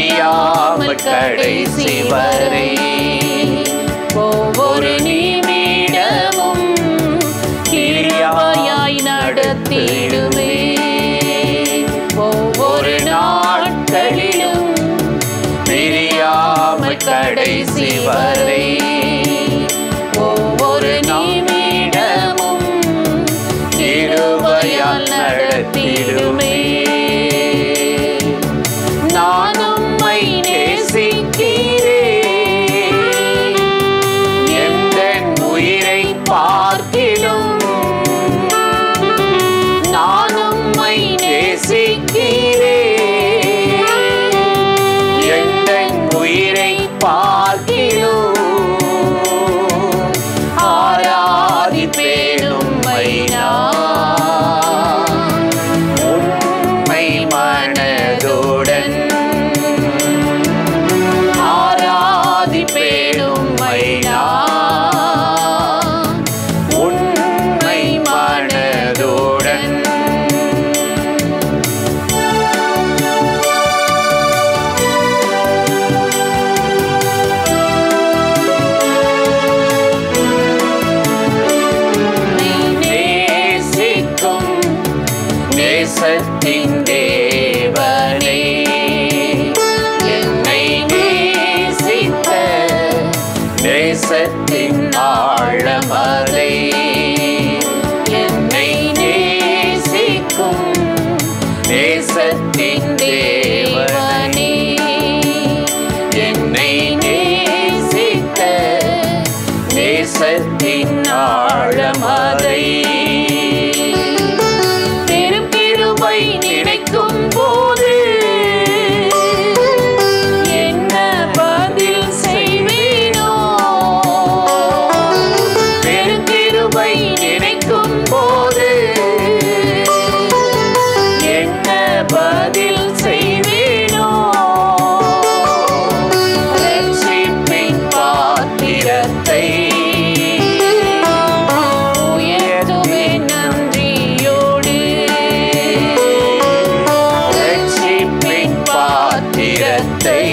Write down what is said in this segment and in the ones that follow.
பிரியாமல் கடைசி வரை ஒவ்வொரு நிமிடமும் கிருபையாய் நடத்திடுமே. ஒவ்வொரு நாட்களிலும் பிரியாமல் கடைசி வரை ஒவ்வொரு நிமிடமும் கிருபையால் நடத்திடுமே. நான் உம்மை நேசிக்கிறேன், எந்தன் உயிரை பார்க்கிலும். நான் உம்மை நேசிக்கிறேன், எந்தன் உயிரை பார்க்கிலும். ஆராதிப்பேன் உம்மை நான் உண்மை மனதுடன். ஆராதிப்பேன் உம்மை நான் உண்மை மனதுடன். நேசிக்கும் நேசத்தின் தேவனே, என்னை நேசித்த நேசத்தின் ஆழமதை. என்னை நேசிக்கும் நேசத்தின் தேவனே, என்னை நேசித்த நேசத்தின் ஆழமதை. பெரும் கிருபை நினைக்கும் போது என்ன பதில் செய்வேனோ. பெரும் கிருபை நினைக்கும் போது என்ன பதில் செய்வேனோ. ரட்சிப்பின் பாத்திரத்தை உயர்த்துவேன் நன்றியோடு. ரட்சிப்பின் பாத்திரத்தை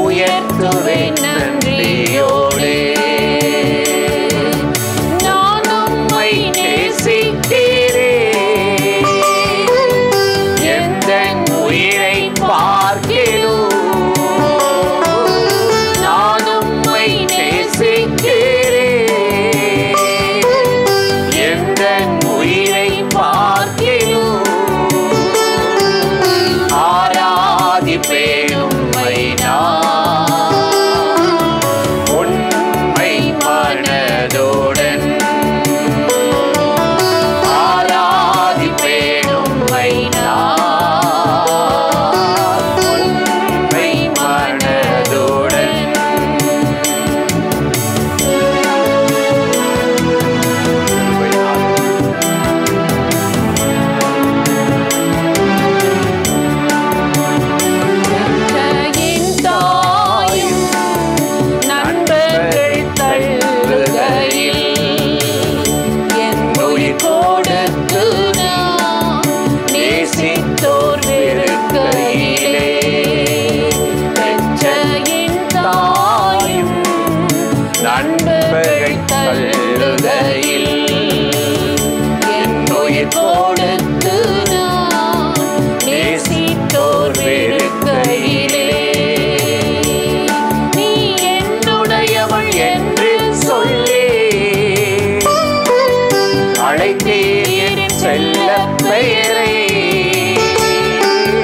உயர்த்துவேன் நன்றியோடு. நான் உம்மை நேசிக்கிறேன், எந்தன் உயிரை பார்க்கிலும். நான் உம்மை நேசிக்கிறேன், எந்தன் உயிரை பார்க்கிலும். ஆராதிப்பேன் உம்மை நான் உண்மை மனதுடன். ஆராதிப்பேன் உம்மை நான் உண்மை மனதுடன். என் தாயும் நண்பர்கள் தள்ளுகையில் என் உயிர் கொடுத்து நான் நேசித்தோர் வெறுக்கையிலே. பெற்ற என் தாயும் நண்பர்கள் தள்ளுகையில் என் உயிர் கொடுத்து நான் நேசித்தோர் வெறுக்கையிலே. நீ என்னுடையவள் என்று சொல்லி அழைத்தீர் என் செல்லப் பெயரை.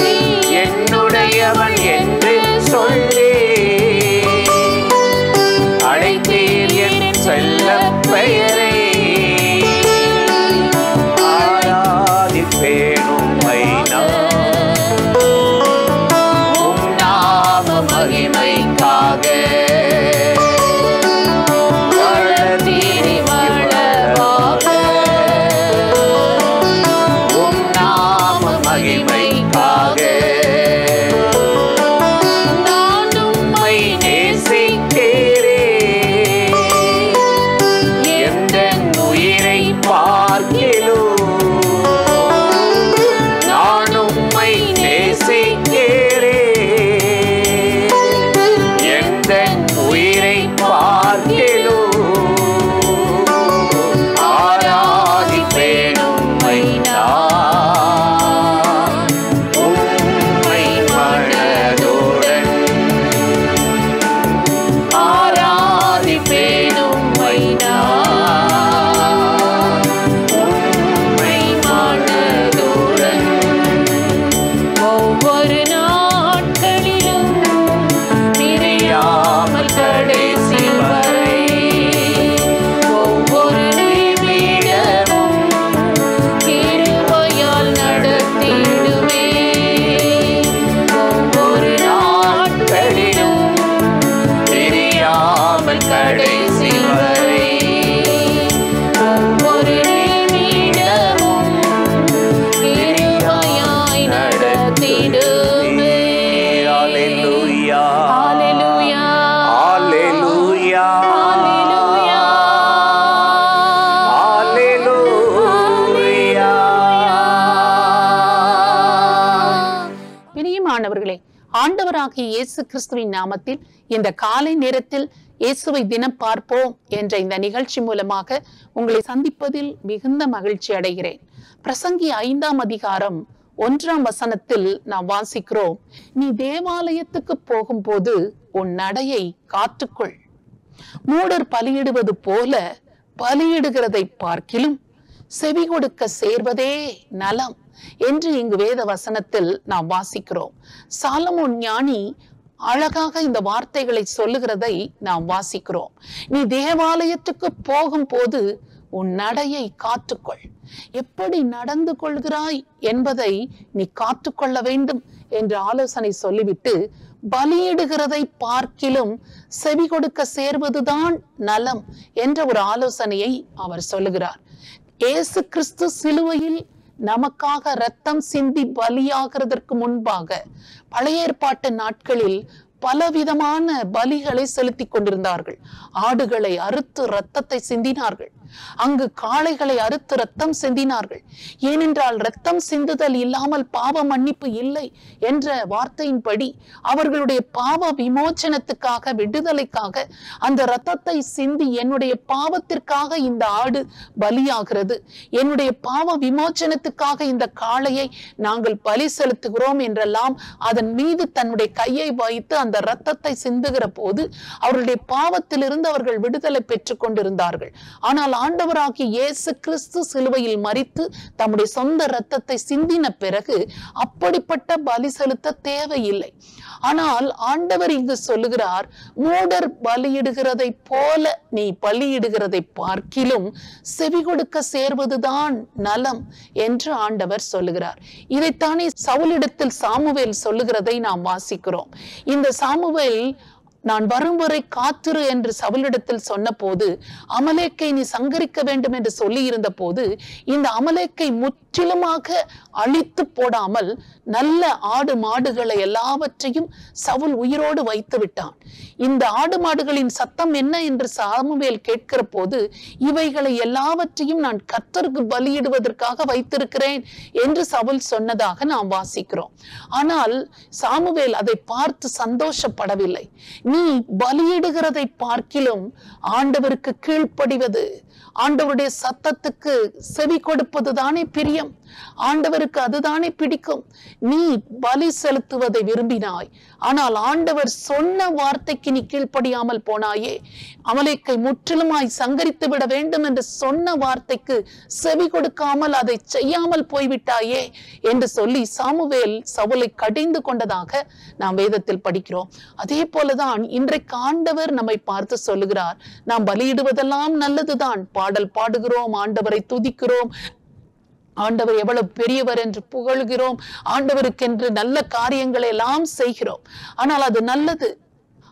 நீ என்னுடையவள் என்று சொல்லி அழைத்தீர் என் செல்லப் பெயரை. ஆராதிப்பேன் உம்மை நான் உம் நாம மகிமைக்காக. வளர்த்தீர் வளவாக உம் நாம மகிமைக்காக. நான் உம்மை நேசிக்கிறேன், எந்தன் உயிரை பார்க்கிலும். நான் உம்மை நேசிக்கிறேன், பிரியமானவர்களே, ஆண்டவராகிய இயேசு கிறிஸ்துவின் நாமத்தில் இந்த காலை நேரத்தில் இயேசுவை தினம் பார்ப்போம் என்ற இந்த நிகழ்ச்சி மூலமாக உங்களை சந்திப்பதில் மிகுந்த மகிழ்ச்சி அடைகிறேன். பிரசங்கி 5ஆம் அதிகாரம் 1ஆம் வசனத்தில் நாம் வாசிக்கிறோம், நீ தேவாலயத்துக்கு போகும்போது உன் நடையை காத்துக்கொள். மூடர் பலியிடுவது போல பலியிடுகிறதை பார்க்கிலும் செவி கொடுக்க சேர்வதே நலம் என்று இங்கு வேத வசனத்தில் நாம் வாசிக்கிறோம். சாலமோன் ஞானி அழகாக இந்த வார்த்தைகளை சொல்லுகிறதை நாம் வாசிக்கிறோம். நீ தேவாலயத்துக்கு போகும்போது உன் நடையை காத்துக்கொள். எப்படி நடந்து கொள்கிறாய் என்பதை நீ காத்துக்கொள்ள வேண்டும் என்று ஆலோசனை சொல்லிவிட்டு, பலியிடுகிறதை பார்க்கிலும் செவி கொடுக்க சேர்வதுதான் நலம் என்ற ஒரு ஆலோசனையை அவர் சொல்லுகிறார். இயேசு கிறிஸ்து சிலுவையில் நமக்காக இரத்தம் சிந்தி பலியாகிறதற்கு முன்பாக பழைய ஏற்பாட்டு நாட்களில் பலவிதமான பலிகளை செலுத்தி கொண்டிருந்தார்கள். ஆடுகளை அறுத்து இரத்தத்தை சிந்தினார்கள், அங்கு காளைகளை அறுத்து இரத்தம் சிந்தினார்கள். ஏனென்றால் இரத்தம் சிந்துதல் இல்லாமல் பாவ மன்னிப்பு இல்லை என்ற வார்த்தையின்படி அவர்களுடைய பாவ விமோச்சனத்துக்காக, விடுதலைக்காக அந்த இரத்தத்தை சிந்தி, என்னுடைய பாவத்திற்காக இந்த ஆடு பலியாகிறது, என்னுடைய பாவ விமோச்சனத்துக்காக இந்த காளையை நாங்கள் பலி செலுத்துகிறோம் என்றெல்லாம் அதன் மீது தன்னுடைய கையை வைத்து அந்த இரத்தத்தை சிந்துகிற போது அவர்களுடைய பாவத்திலிருந்து அவர்கள் விடுதலை பெற்றுக் கொண்டிருந்தார்கள். ஆனால் ஆண்டவராகிய இயேசு கிறிஸ்து சிலுவையில் மரித்து தம்முடைய சொந்த இரத்தத்தை சிந்தின பிறகு அப்படிப்பட்ட பலி செலுத்த தேவையில்லை. ஆனால் ஆண்டவர் இங்கு சொல்லுகிறார், மூடர் பலியிடுகிறதை போல நீ பலியிடுகிறதை பார்க்கிலும் செவி கொடுக்க சேர்வதுதான் நலம் என்று ஆண்டவர் சொல்லுகிறார். இதைத்தானே சவுலிடத்தில் சாமுவேல் சொல்லுகிறதை நாம் வாசிக்கிறோம். இந்த சாமுவேல், நான் வரும் வரை காத்திரு என்று சவுலிடத்தில் சொன்ன போது, அமலேக்கை நீ சங்கரிக்க வேண்டும் என்று சொல்லி இருந்த போது, இந்த அமலேக்கை முற்றிலுமாக அழித்து போடாமல் நல்ல ஆடு மாடுகளை எல்லாவற்றையும் சவுல் உயிரோடு வைத்து விட்டான். இந்த ஆடு மாடுகளின் சத்தம் என்ன என்று சாமுவேல் கேட்கிற போது, இவைகளை எல்லாவற்றையும் நான் கர்த்தருக்கு பலியிடுவதற்காக வைத்திருக்கிறேன் என்று சவுல் சொன்னதாக நாம் வாசிக்கிறோம். ஆனால் சாமுவேல் அதை பார்த்து சந்தோஷப்படவில்லை. நீ பலியிடுகிறதை பார்க்கிலும் ஆண்டவருக்கு கீழ்ப்படிவது, ஆண்டவருடைய சத்தத்துக்கு செவி கொடுப்பது தானே பிரியம், ஆண்டவருக்கு அதுதானே பிடிக்கும். நீ பலி செலுத்துவதை விரும்பினாய், ஆனால் ஆண்டவர் சொன்ன வார்த்தைக்கு நீ கீழ்ப்படியாமல் போனாயே, அமலேக்கை முற்றிலுமாய் சங்கரித்து விட வேண்டும் என்று சொன்ன வார்த்தைக்கு செவி கொடுக்காமல் அதை செய்யாமல் போய்விட்டாயே என்று சொல்லி சாமுவேல் சவுலை கடிந்து கொண்டதாக நாம் வேதத்தில் படிக்கிறோம். அதே போலதான் இன்றைக்கு ஆண்டவர் நம்மை பார்த்து சொல்லுகிறார், நாம் பலியிடுவதெல்லாம் நல்லதுதான், பாடல் பாடுகிறோம், ஆண்டவரை துதிக்கிறோம், ஆண்டவர் எவ்வளவு பெரியவர் என்று புகழ்கிறோம், ஆண்டவருக்கென்று நல்ல காரியங்களை எல்லாம் செய்கிறோம். ஆனால் அது நல்லது.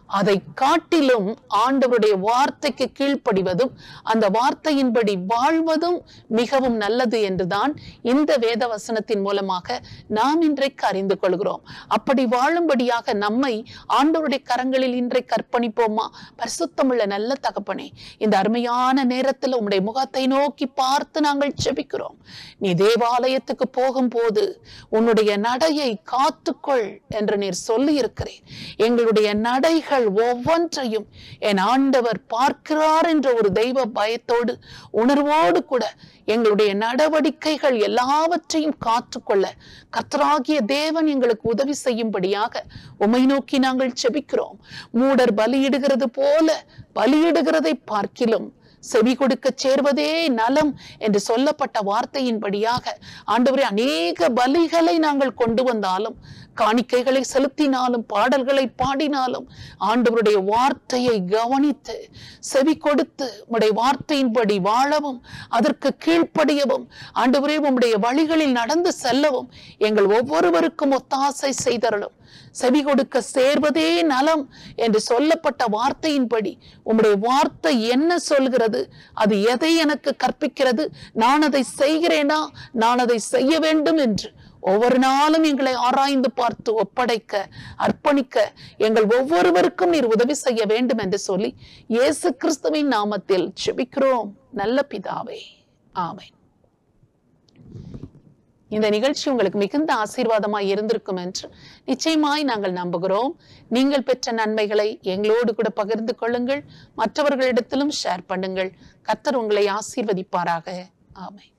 அதை காட்டிலும் ஆண்டவருடைய வார்த்தைக்கு கீழ்ப்படிவதும் அந்த வார்த்தையின்படி வாழ்வதும் மிகவும் நல்லது என்றுதான் இந்த வேத வசனத்தின் மூலமாக நாம் இன்றைக்கு அறிந்து கொள்கிறோம். அப்படி வாழும்படியாக நம்மை ஆண்டவருடைய கரங்களில் இன்றைக்கு அர்ப்பணிப்போமா? பரிசுத்தமுள்ள நல்ல தகப்பனே, இந்த அருமையான நேரத்தில் உம்முடைய முகத்தை நோக்கி பார்த்து நாங்கள் ஜெபிக்கிறோம். நீ தேவாலயத்துக்கு போகும்போது உன்னுடைய நடையை காத்துக்கொள் என்று நீர் சொல்லி இருக்கிறேன். எங்களுடைய நடைகள் ஒவ்வொன்றையும் என் ஆண்டவர் பார்க்கிறார் என்ற ஒரு தெய்வ பயத்தோடு, உணர்வோடு கூட எங்களுடைய நடவடிக்கைகள் எல்லாவற்றையும் காத்துக்கொள்ள கர்த்தராகிய தேவன் எங்களுக்கு உதவி செய்யும்படியாக உம்மை நோக்கி நாங்கள் ஜெபிக்கிறோம். மூடர் பலியிடுகிறது போல பலியிடுகிறதை பார்க்கிலும் செவி கொடுக்க சேர்வதே நலம் என்று சொல்லப்பட்ட வார்த்தையின்படியாக ஆண்டவரே, அநேக பலிகளை நாங்கள் கொண்டு வந்தாலும், காணிக்கைகளை செலுத்தினாலும், பாடல்களை பாடினாலும், ஆண்டவருடைய வார்த்தையை கவனித்து செவி கொடுத்து உம்முடைய வார்த்தையின்படி வாழவும், அதற்கு கீழ்ப்படியவும், ஆண்டவரே உம்முடைய வழிகளில் நடந்து செல்லவும் எங்கள் ஒவ்வொருவருக்கும் ஒத்தாசை செய்தருளும். செவி கொடுக்க சேர்வதே நலம் என்று சொல்லப்பட்ட வார்த்தையின்படி உம்முடைய வார்த்தை என்ன சொல்கிறது, அது எதை எனக்கு கற்பிக்கிறது, நான் அதை செய்கிறேனா, நான் அதை செய்ய வேண்டும் என்று ஒவ்வொரு நாளும் எங்களை ஆராய்ந்து பார்த்து ஒப்படைக்க, அர்ப்பணிக்க எங்கள் ஒவ்வொருவருக்கும் நீர் உதவி செய்ய வேண்டும் என்று சொல்லி இயேசு கிறிஸ்துவின் நாமத்தில் ஜெபிக்கிறோம் நல்ல பிதாவே, ஆமென். இந்த நிகழ்ச்சி உங்களுக்கு மிகுந்த ஆசீர்வாதமாய் இருந்திருக்கும் என்று நிச்சயமாய் நாங்கள் நம்புகிறோம். நீங்கள் பெற்ற நன்மைகளை எங்களோடு கூட பகிர்ந்து கொள்ளுங்கள், மற்றவர்களிடத்திலும் ஷேர் பண்ணுங்கள். கர்த்தர் உங்களை ஆசீர்வதிப்பாராக. ஆமென்.